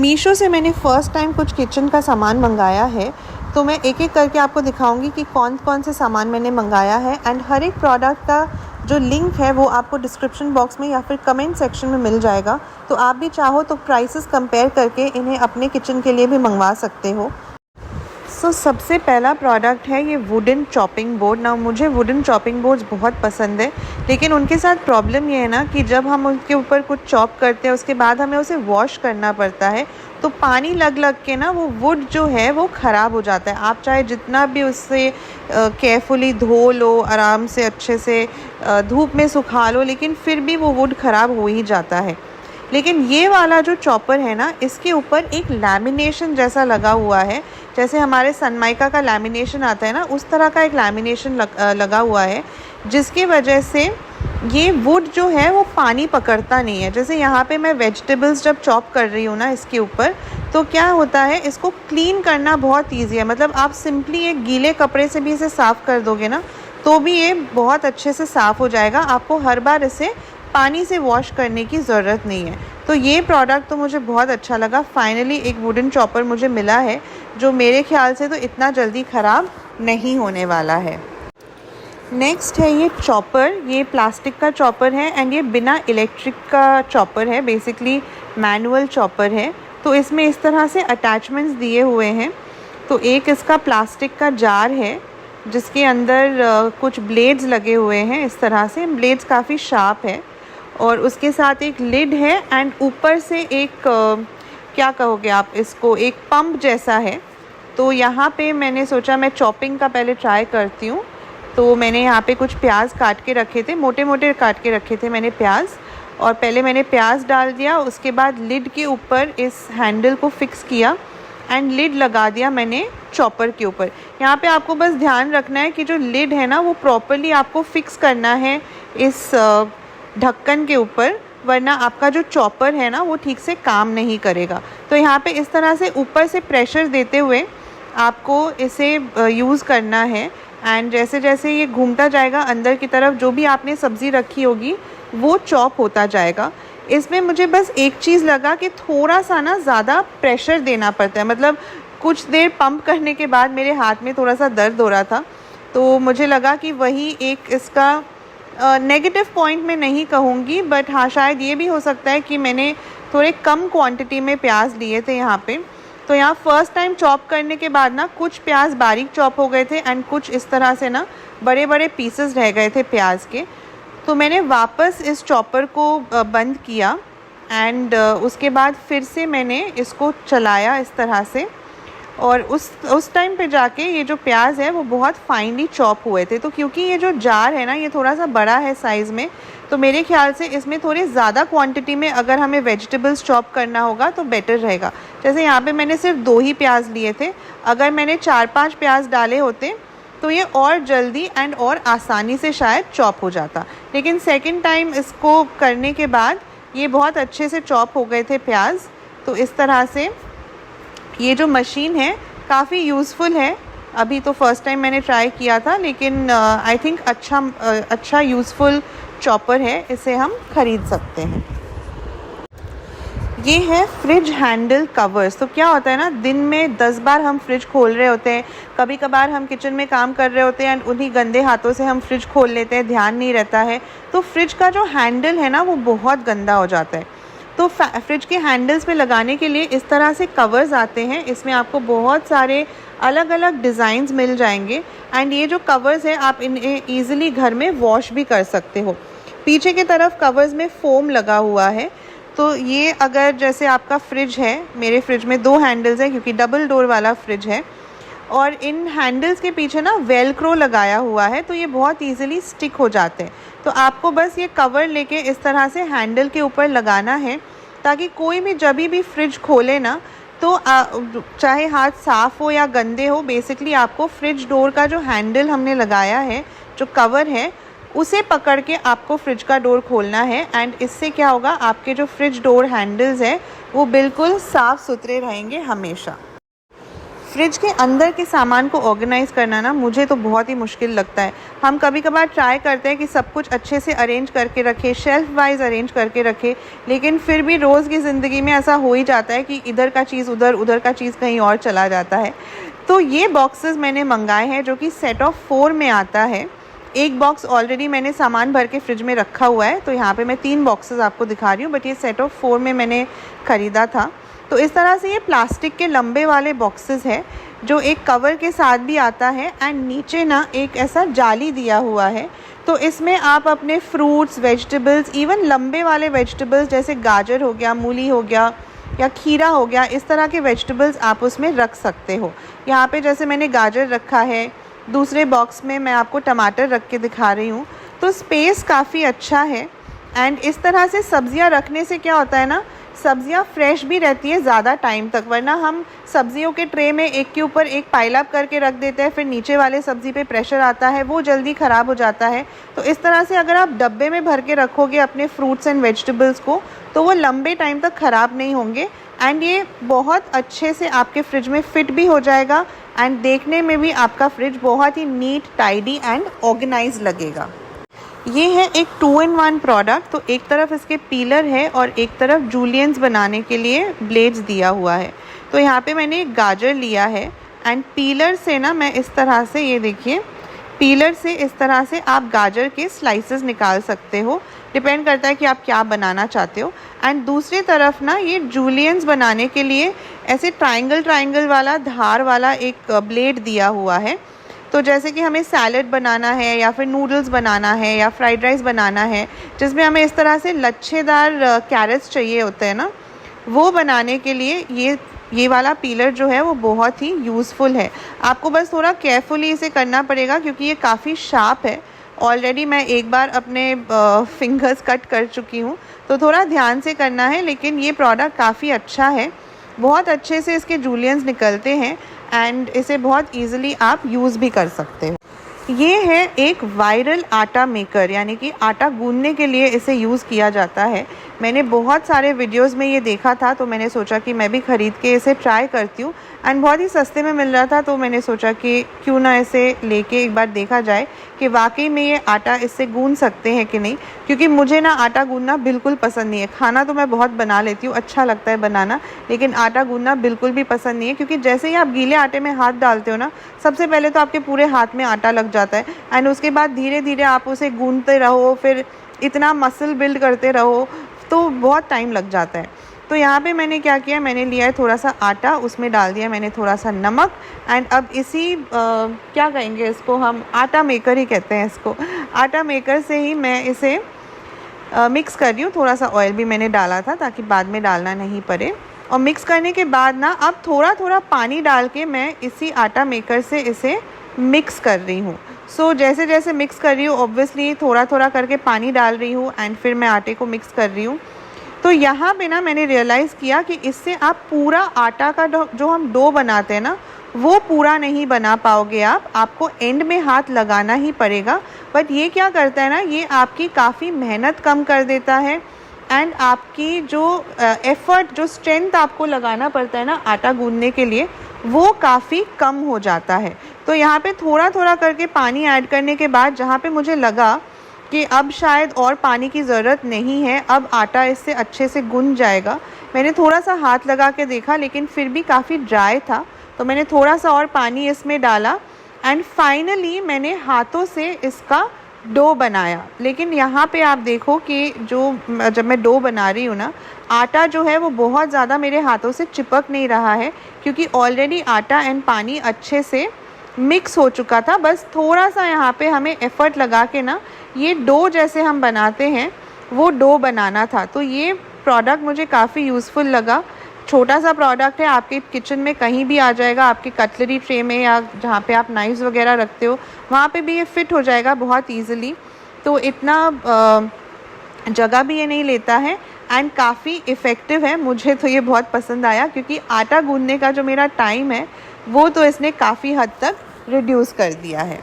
मीशो से मैंने first time कुछ किचन का सामान मंगाया है, तो मैं एक-एक करके आपको दिखाऊँगी कि कौन-कौन से सामान मैंने मंगाया है एंड हर एक प्रोडक्ट का जो लिंक है वो आपको डिस्क्रिप्शन बॉक्स में या फिर कमेंट सेक्शन में मिल जाएगा। तो आप भी चाहो तो प्राइसेस कंपेयर करके इन्हें अपने किचन के लिए भी मंगवा सकते हो। सबसे पहला प्रोडक्ट है ये वुडन चॉपिंग बोर्ड। ना मुझे वुडन चॉपिंग बोर्ड्स बहुत पसंद है, लेकिन उनके साथ प्रॉब्लम ये है ना कि जब हम उनके ऊपर कुछ चॉप करते हैं उसके बाद हमें उसे वॉश करना पड़ता है, तो पानी लग के ना वो वुड जो है वो ख़राब हो जाता है। आप चाहे जितना भी उससे केयरफुली धो लो, आराम से अच्छे से धूप में सुखा लो, लेकिन फिर भी वो वुड ख़राब हो ही जाता है। लेकिन ये वाला जो चॉपर है ना, इसके ऊपर एक लैमिनेशन जैसा लगा हुआ है, जैसे हमारे सनमाइका का लैमिनेशन आता है ना, उस तरह का एक लैमिनेशन लगा हुआ है, जिसकी वजह से ये वुड जो है वो पानी पकड़ता नहीं है। जैसे यहाँ पे मैं वेजिटेबल्स जब चॉप कर रही हूँ ना इसके ऊपर, तो क्या होता है, इसको क्लीन करना बहुत ईजी है। मतलब आप सिंपली एक गीले कपड़े से भी इसे साफ़ कर दोगे ना, तो भी ये बहुत अच्छे से साफ़ हो जाएगा। आपको हर बार इसे पानी से वॉश करने की ज़रूरत नहीं है। तो ये प्रोडक्ट तो मुझे बहुत अच्छा लगा। फाइनली एक वुडन चॉपर मुझे मिला है, जो मेरे ख्याल से तो इतना जल्दी ख़राब नहीं होने वाला है। नेक्स्ट है ये चॉपर। ये प्लास्टिक का चॉपर है एंड ये बिना इलेक्ट्रिक का चॉपर है, बेसिकली मैनुअल चॉपर है। तो इसमें इस तरह से अटैचमेंट्स दिए हुए हैं। तो एक इसका प्लास्टिक का जार है जिसके अंदर कुछ ब्लेड्स लगे हुए हैं। इस तरह से ब्लेड्स काफ़ी शार्प है, और उसके साथ एक लिड है एंड ऊपर से एक क्या कहोगे आप इसको, एक पंप जैसा है। तो यहाँ पे मैंने सोचा मैं चॉपिंग का पहले ट्राई करती हूँ। तो मैंने यहाँ पे कुछ प्याज काट के रखे थे, मोटे मोटे काट के रखे थे मैंने प्याज, और पहले मैंने प्याज डाल दिया। उसके बाद लिड के ऊपर इस हैंडल को फिक्स किया एंड लिड लगा दिया मैंने चॉपर के ऊपर। यहाँ पे आपको बस ध्यान रखना है कि जो लिड है ना वो प्रॉपरली आपको फिक्स करना है इस ढक्कन के ऊपर, वरना आपका जो चॉपर है ना वो ठीक से काम नहीं करेगा। तो यहाँ पे इस तरह से ऊपर से प्रेशर देते हुए आपको इसे यूज़ करना है, एंड जैसे जैसे ये घूमता जाएगा अंदर की तरफ, जो भी आपने सब्ज़ी रखी होगी वो चॉप होता जाएगा। इसमें मुझे बस एक चीज़ लगा कि थोड़ा सा ना ज़्यादा प्रेशर देना पड़ता है। मतलब कुछ देर पंप करने के बाद मेरे हाथ में थोड़ा सा दर्द हो रहा था, तो मुझे लगा कि वही एक इसका नेगेटिव पॉइंट मैं नहीं कहूँगी, बट हाँ शायद ये भी हो सकता है कि मैंने थोड़े कम क्वांटिटी में प्याज लिए थे यहाँ पे। तो यहाँ फ़र्स्ट टाइम चॉप करने के बाद ना कुछ प्याज बारीक चॉप हो गए थे एंड कुछ इस तरह से ना बड़े बड़े पीसेस रह गए थे प्याज के। तो मैंने वापस इस चॉपर को बंद किया एंड उसके बाद फिर से मैंने इसको चलाया इस तरह से, और उस टाइम पे जाके ये जो प्याज है वो बहुत फाइनली चॉप हुए थे। तो क्योंकि ये जो जार है ना ये थोड़ा सा बड़ा है साइज़ में, तो मेरे ख्याल से इसमें थोड़ी ज़्यादा क्वांटिटी में अगर हमें वेजिटेबल्स चॉप करना होगा तो बेटर रहेगा। जैसे यहाँ पे मैंने सिर्फ 2 ही प्याज लिए थे, अगर मैंने 4-5 प्याज डाले होते तो ये और जल्दी एंड और आसानी से शायद चॉप हो जाता। लेकिन सेकेंड टाइम इसको करने के बाद ये बहुत अच्छे से चॉप हो गए थे प्याज। तो इस तरह से ये जो मशीन है काफ़ी यूज़फुल है। अभी तो फ़र्स्ट टाइम मैंने ट्राई किया था, लेकिन आई थिंक अच्छा यूज़फुल चॉपर है, इसे हम ख़रीद सकते हैं। ये है फ्रिज हैंडल कवर्स। तो क्या होता है ना, दिन में 10 बार हम फ्रिज खोल रहे होते हैं, कभी कभार हम किचन में काम कर रहे होते हैं एंड उन्हीं गंदे हाथों से हम फ्रिज खोल लेते हैं, ध्यान नहीं रहता है, तो फ्रिज का जो हैंडल है ना वो बहुत गंदा हो जाता है। तो फ्रिज के हैंडल्स पे लगाने के लिए इस तरह से कवर्स आते हैं। इसमें आपको बहुत सारे अलग अलग डिज़ाइंस मिल जाएंगे एंड ये जो कवर्स हैं आप इन्हें ईज़िली घर में वॉश भी कर सकते हो। पीछे की तरफ कवर्स में फ़ोम लगा हुआ है। तो ये अगर जैसे आपका फ्रिज है, मेरे फ्रिज में 2 हैंडल्स हैं क्योंकि डबल डोर वाला फ्रिज है, और इन हैंडल्स के पीछे ना वेलक्रो लगाया हुआ है, तो ये बहुत इजीली स्टिक हो जाते हैं। तो आपको बस ये कवर लेके इस तरह से हैंडल के ऊपर लगाना है, ताकि कोई भी जब भी फ्रिज खोले ना, तो चाहे हाथ साफ़ हो या गंदे हो, बेसिकली आपको फ्रिज डोर का जो हैंडल हमने लगाया है, जो कवर है, उसे पकड़ के आपको फ्रिज का डोर खोलना है। एंड इससे क्या होगा, आपके जो फ्रिज डोर हैंडल्स हैं वो बिल्कुल साफ़ सुथरे रहेंगे हमेशा। फ्रिज के अंदर के सामान को ऑर्गेनाइज़ करना ना मुझे तो बहुत ही मुश्किल लगता है। हम कभी कभार ट्राई करते हैं कि सब कुछ अच्छे से अरेंज करके रखें, शेल्फ वाइज अरेंज करके रखें, लेकिन फिर भी रोज़ की ज़िंदगी में ऐसा हो ही जाता है कि इधर का चीज़ उधर, उधर का चीज़ कहीं और चला जाता है। तो ये बॉक्सेस मैंने मंगाए हैं जो कि सेट ऑफ 4 में आता है। एक बॉक्स ऑलरेडी मैंने सामान भर के फ्रिज में रखा हुआ है, तो यहाँ पे मैं 3 बॉक्सेस आपको दिखा रही हूँ, बट ये सेट ऑफ 4 में मैंने ख़रीदा था। तो इस तरह से ये प्लास्टिक के लंबे वाले बॉक्सेस है जो एक कवर के साथ भी आता है एंड नीचे ना एक ऐसा जाली दिया हुआ है। तो इसमें आप अपने फ्रूट्स, वेजिटेबल्स, इवन लंबे वाले वेजिटेबल्स जैसे गाजर हो गया, मूली हो गया या खीरा हो गया, इस तरह के वेजिटेबल्स आप उसमें रख सकते हो। यहाँ पे जैसे मैंने गाजर रखा है, दूसरे बॉक्स में मैं आपको टमाटर रख के दिखा रही हूँ। तो स्पेस काफ़ी अच्छा है एंड इस तरह से सब्ज़ियाँ रखने से क्या होता है ना, सब्ज़ियाँ फ्रेश भी रहती है ज़्यादा टाइम तक, वरना हम सब्ज़ियों के ट्रे में एक के ऊपर एक पाइल अप करके रख देते हैं, फिर नीचे वाले सब्ज़ी पे प्रेशर आता है, वो जल्दी ख़राब हो जाता है। तो इस तरह से अगर आप डब्बे में भर के रखोगे अपने फ्रूट्स एंड वेजिटेबल्स को, तो वो लंबे टाइम तक ख़राब नहीं होंगे एंड ये बहुत अच्छे से आपके फ्रिज में फ़िट भी हो जाएगा एंड देखने में भी आपका फ्रिज बहुत ही नीट, टाइडी एंड ऑर्गेनाइज लगेगा। ये है एक 2-in-1 प्रोडक्ट। तो एक तरफ इसके पीलर है और एक तरफ जूलियंस बनाने के लिए ब्लेड्स दिया हुआ है। तो यहाँ पे मैंने एक गाजर लिया है एंड पीलर से ना मैं इस तरह से, ये देखिए, पीलर से इस तरह से आप गाजर के स्लाइसेस निकाल सकते हो, डिपेंड करता है कि आप क्या बनाना चाहते हो। एंड दूसरी तरफ ना ये जूलियंस बनाने के लिए ऐसे ट्राइंगल वाला धार वाला एक ब्लेड दिया हुआ है। तो जैसे कि हमें सैलड बनाना है या फिर नूडल्स बनाना है या फ्राइड राइस बनाना है, जिसमें हमें इस तरह से लच्छेदार कैरेट्स चाहिए होते हैं ना, वो बनाने के लिए ये वाला पीलर जो है वो बहुत ही यूज़फुल है। आपको बस थोड़ा केयरफुली इसे करना पड़ेगा क्योंकि ये काफ़ी शार्प है। ऑलरेडी मैं एक बार अपने फिंगर्स कट कर चुकी हूँ, तो थोड़ा ध्यान से करना है, लेकिन ये प्रोडक्ट काफ़ी अच्छा है। बहुत अच्छे से इसके जूलियंस निकलते हैं एंड इसे बहुत ईजिली आप यूज़ भी कर सकते हो। ये है एक वायरल आटा मेकर, यानी कि आटा गूंदने के लिए इसे यूज़ किया जाता है। मैंने बहुत सारे वीडियोस में ये देखा था, तो मैंने सोचा कि मैं भी ख़रीद के इसे ट्राई करती हूँ एंड बहुत ही सस्ते में मिल रहा था, तो मैंने सोचा कि क्यों ना इसे लेके एक बार देखा जाए कि वाकई में ये आटा इससे गूंद सकते हैं कि नहीं। क्योंकि मुझे ना आटा गूंदना बिल्कुल पसंद नहीं है। खाना तो मैं बहुत बना लेती हूँ, अच्छा लगता है बनाना, लेकिन आटा गूंदना बिल्कुल भी पसंद नहीं है। क्योंकि जैसे ही आप गीले आटे में हाथ डालते हो ना, सबसे पहले तो आपके पूरे हाथ में आटा लग जाता है एंड उसके बाद धीरे धीरे आप उसे गूंदते रहो, फिर इतना मसल बिल्ड करते रहो, तो बहुत टाइम लग जाता है। तो यहाँ पे मैंने क्या किया, मैंने लिया है थोड़ा सा आटा, उसमें डाल दिया मैंने थोड़ा सा नमक एंड अब इसी क्या कहेंगे इसको, हम आटा मेकर ही कहते हैं इसको, आटा मेकर से ही मैं इसे मिक्स कर रही हूँ। थोड़ा सा ऑयल भी मैंने डाला था ताकि बाद में डालना नहीं पड़े। और मिक्स करने के बाद ना अब थोड़ा थोड़ा पानी डाल के मैं इसी आटा मेकर से इसे मिक्स कर रही हूँ। सो जैसे जैसे मिक्स कर रही हूँ, ऑब्वियसली थोड़ा थोड़ा करके पानी डाल रही हूँ एंड फिर मैं आटे को मिक्स कर रही हूँ। तो यहाँ पे ना मैंने रियलाइज़ किया कि इससे आप पूरा आटा का जो हम डो बनाते हैं ना, वो पूरा नहीं बना पाओगे आपको एंड में हाथ लगाना ही पड़ेगा। बट ये क्या करता है ना, ये आपकी काफ़ी मेहनत कम कर देता है एंड आपकी जो एफ़र्ट, जो स्ट्रेंथ आपको लगाना पड़ता है ना आटा गूंदने के लिए, वो काफ़ी कम हो जाता है। तो यहाँ पे थोड़ा थोड़ा करके पानी ऐड करने के बाद जहाँ पे मुझे लगा कि अब शायद और पानी की ज़रूरत नहीं है, अब आटा इससे अच्छे से गूंद जाएगा, मैंने थोड़ा सा हाथ लगा के देखा लेकिन फिर भी काफ़ी ड्राई था, तो मैंने थोड़ा सा और पानी इसमें डाला एंड फाइनली मैंने हाथों से इसका डो बनाया। लेकिन यहाँ पे आप देखो कि जब मैं डो बना रही हूँ ना, आटा जो है वो बहुत ज़्यादा मेरे हाथों से चिपक नहीं रहा है क्योंकि ऑलरेडी आटा एंड पानी अच्छे से मिक्स हो चुका था। बस थोड़ा सा यहाँ पे हमें एफ़र्ट लगा के ना ये डो जैसे हम बनाते हैं वो डो बनाना था। तो ये प्रोडक्ट मुझे काफ़ी यूज़फुल लगा। छोटा सा प्रोडक्ट है, आपके किचन में कहीं भी आ जाएगा, आपकी कटलरी ट्रे में या जहाँ पे आप नाइफ्स वगैरह रखते हो वहाँ पे भी ये फ़िट हो जाएगा बहुत ईज़िली। तो इतना जगह भी ये नहीं लेता है एंड काफ़ी इफ़ेक्टिव है। मुझे तो ये बहुत पसंद आया क्योंकि आटा गूंदने का जो मेरा टाइम है वो तो इसने काफ़ी हद तक रिड्यूस कर दिया है।